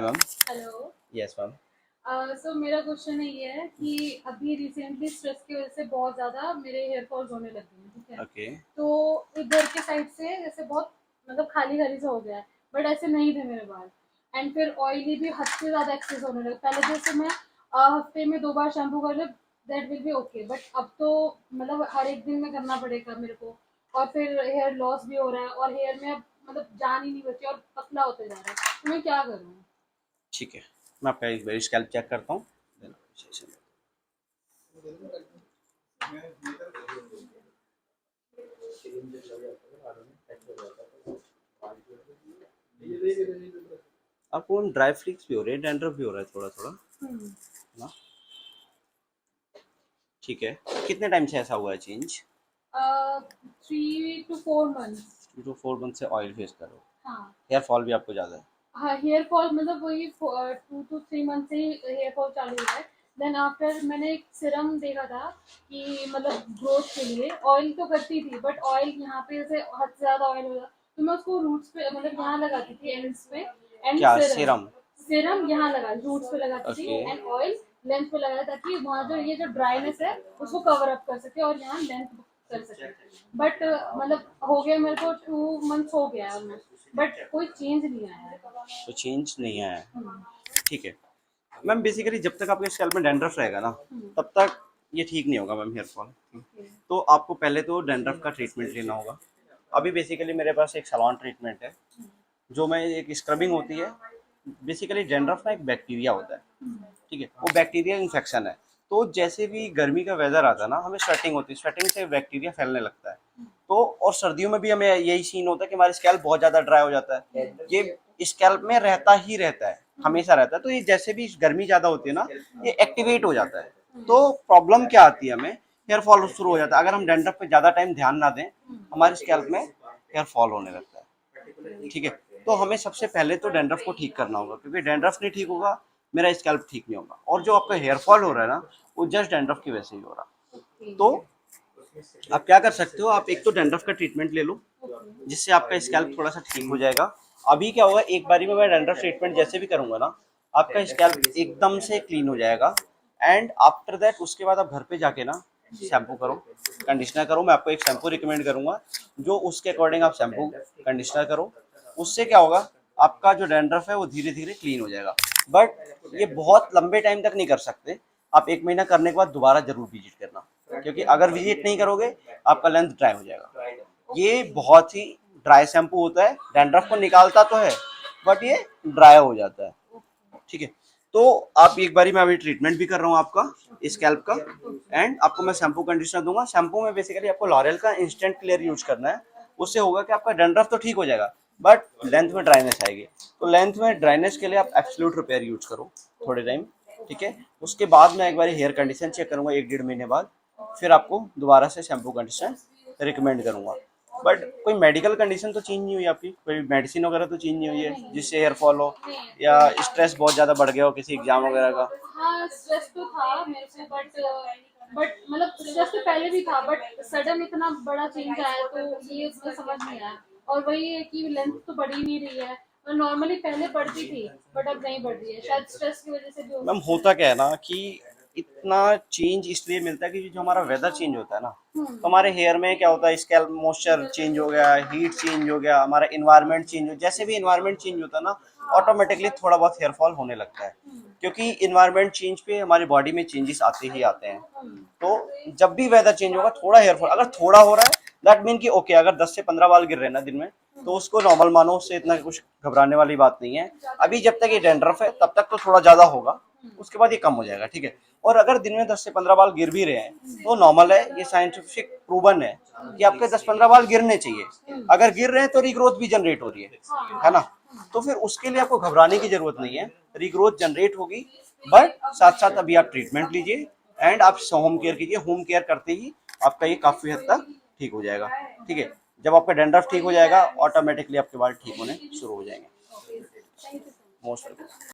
Ma'am. Hello. Yes ma'am. So मेरा question ये है कि अभी रिसेंटली स्ट्रेस की वजह से बहुत ज़्यादा मेरे हेयर फॉल्स होने लग गए हैं, ठीक है। ओके। तो इधर के साइड से जैसे बहुत मतलब खाली खाली सा हो गया है, बट ऐसे नहीं थे मेरे बाल। एंड फिर ऑयली भी हद से ज़्यादा एक्सेस होने लगा। पहले जैसे मैं हफ्ते में 2 बार शैम्पू कर ले, that will be okay, but अब तो मतलब हर एक दिन में करना पड़ेगा मेरे को। और फिर हेयर लॉस भी हो रहा है और हेयर में अब मतलब जान ही नहीं बची और पतला होते जा रहा है, तो मैं क्या करूँ? ठीक है, मैं आपका एक बार स्कैल्प चेक करता हूँ। आपको ड्राई फ्लिक्स भी हो रहे हैं, डैंड्रफ भी हो रहा है थोड़ा थोड़ा ना। ठीक है, कितने टाइम से ऐसा हुआ है change? 3 to 4 months। 2 to 4 month से ऑयल फेस करो। हाँ। हेयर फॉल भी आपको ज़्यादा है? हाँ, हेयर फॉल मतलब वही 2 to 3 मंथ से ही हेयर फॉल चालू हुआ है। देन आफ्टर मैंने एक सिरम देखा था कि मतलब ग्रोथ के लिए ऑयल तो करती थी, बट ऑयल यहाँ पे जैसे हद से ज़्यादा ऑयल होगा तो मैं उसको रूट्स पे मतलब यहाँ लगाती थी एंड्स पे। एंड क्या सिरम सीरम? सिरम यहाँ लगा रूट्स पे लगाती थी ओके। एंड ऑयल लेंथ पे लगाया ताकि वहाँ जो ये जो ड्राइनेस है उसको कवर अप कर सके और यहाँ लेंथ कर सके। बट मतलब हो गया मेरे को 2 मंथ्स हो गया ऑलमोस्ट, बट कोई चेंज नहीं आया है। तो चेंज नहीं आया है। हम्म। ठीक है मैम, बेसिकली जब तक आपके स्कैल्प में डैंड्रफ रहेगा ना, तब तक ये ठीक नहीं होगा मैम, हेयर फॉल। तो आपको पहले तो डैंड्रफ का ट्रीटमेंट लेना होगा। अभी बेसिकली मेरे पास एक सैलॉन ट्रीटमेंट है, जो मैं एक स्क्रबिंग होती है। बेसिकली डैंड्रफ ना एक बैक्टीरिया होता है, ठीक है, वो बैक्टीरिया इन्फेक्शन है। तो जैसे भी गर्मी का वेदर आता है ना, हमें स्वेटिंग होती है, स्वेटिंग से बैक्टीरिया फैलने लगता है। तो और सर्दियों में भी हमें यही सीन होता है कि हमारा स्कैल्प बहुत ज़्यादा ड्राई हो जाता है। ये स्कैल्प में रहता ही रहता है, हमेशा रहता है। तो ये जैसे भी गर्मी ज़्यादा होती है ना, ये एक्टिवेट हो जाता है। तो प्रॉब्लम क्या आती है हमें, हेयर फॉल शुरू हो जाता है। अगर हम डैंड्रफ पे ज़्यादा टाइम ध्यान ना दें, हमारे स्कैल्प में हेयर फॉल होने लगता है। ठीक है, तो हमें सबसे पहले तो डैंड्रफ को ठीक करना होगा, क्योंकि डैंड्रफ नहीं ठीक होगा, मेरा स्कैल्प ठीक नहीं होगा। और जो आपका हेयर फॉल हो रहा है ना, वो जस्ट डैंड्रफ की वजह से ही हो रहा है। तो आप क्या कर सकते हो, आप एक तो डैंड्रफ का ट्रीटमेंट ले लो, जिससे आपका स्कैल्प थोड़ा सा ठीक हो जाएगा। अभी क्या होगा, एक बारी में मैं डैंड्रफ ट्रीटमेंट जैसे भी करूंगा ना, आपका स्कैल्प एकदम से क्लीन हो जाएगा। एंड आफ्टर दैट उसके बाद आप घर पे जाके ना शैम्पू करो, कंडीशनर करो। मैं आपको एक शैम्पू रिकमेंड करूंगा, जो उसके अकॉर्डिंग आप शैम्पू कंडीशनर करो। उससे क्या होगा, आपका जो डैंड्रफ है वो धीरे धीरे क्लीन हो जाएगा। बट ये बहुत लंबे टाइम तक नहीं कर सकते। आप 1 महीना करने के बाद दोबारा जरूर विजिट करना, क्योंकि अगर विजिट नहीं करोगे आपका लेंथ ड्राई हो जाएगा। ये बहुत ही ड्राई शैम्पू होता है, डैंड्रफ को निकालता तो है, बट ये ड्राई हो जाता है। ठीक है, तो आप एक बारी मैं अभी ट्रीटमेंट भी कर रहा हूँ आपका स्कैल्प का, एंड आपको मैं शैम्पू कंडीशनर दूंगा। शैम्पू में बेसिकली आपको लॉरियल का इंस्टेंट क्लियर यूज करना है। उससे होगा कि आपका डैंड्रफ तो ठीक हो जाएगा, बट लेंथ में ड्राइनेस आएगी। तो लेंथ में ड्राइनेस के लिए आप एब्सोल्यूट रिपेयर यूज करो थोड़े टाइम। ठीक है, उसके बाद मैं एक बार हेयर कंडीशन चेक करूंगा 1 डेढ़ महीने बाद, फिर आपको दोबारा से शैम्पू कंडीशनर रिकमेंड करूंगा। बट कोई मेडिकल कंडीशन तो चेंज नहीं हुई आपकी, कोई मेडिसिन वगैरह तो चेंज नहीं हुई है जिससे हेयर फॉल हो, या स्ट्रेस बहुत ज़्यादा बढ़ गया हो किसी एग्जाम वगैरह का? हाँ, स्ट्रेस तो था मेरे को, बट मतलब स्ट्रेस तो पहले भी था, बट सडन इतना बड़ा चेंज आया तो ये उसमें समझ नहीं आया। और वही है कि लेंथ तो बढ़ ही नहीं रही है, और नॉर्मली पहले बढ़ती थी बट अब नहीं बढ़ रही है, शायद स्ट्रेस की वजह से भी हो मैम सकता होता क्या है ना कि इतना चेंज इसलिए मिलता है कि जो हमारा वेदर चेंज होता है ना, है। तो हमारे हेयर में क्या होता है, स्कैल्प मॉइस्चर चेंज हो गया, हीट चेंज हो गया, हमारा इन्वायरमेंट चेंज हो, जैसे भी इन्वायरमेंट चेंज होता है ना, ऑटोमेटिकली थोड़ा बहुत हेयर फॉल होने लगता है। क्योंकि इन्वायरमेंट चेंज पे हमारी बॉडी में चेंजेस आते ही आते हैं। तो जब भी वेदर चेंज होगा, थोड़ा हेयर फॉल अगर थोड़ा हो रहा है, दैट मीन कि ओके, अगर 10 से 15 बाल गिर रहे हैं ना दिन में, तो उसको नॉर्मल मानो, उससे इतना कुछ घबराने वाली बात नहीं है। अभी जब तक ये डैंड्रफ है तब तक तो थोड़ा ज्यादा होगा, उसके बाद ये कम हो जाएगा। ठीक है, और अगर दिन में 10 से 15 बाल गिर भी रहे हैं तो नॉर्मल है, ये साइंटिफिक प्रूवन है कि आपके 10-15 बाल गिरने चाहिए। अगर गिर रहे हैं तो रीग्रोथ भी जनरेट हो रही है ना। तो फिर उसके लिए आपको घबराने की जरूरत नहीं है, रीग्रोथ जनरेट होगी। बट साथ साथ अभी आप ट्रीटमेंट लीजिए एंड आप होम केयर कीजिए। होम केयर करते ही आपका ये काफी हद तक ठीक हो जाएगा। ठीक है, जब आपका डैंड्रफ ठीक हो जाएगा, ऑटोमेटिकली आपके बाल ठीक होने शुरू हो जाएंगे। Thank you. Most welcome.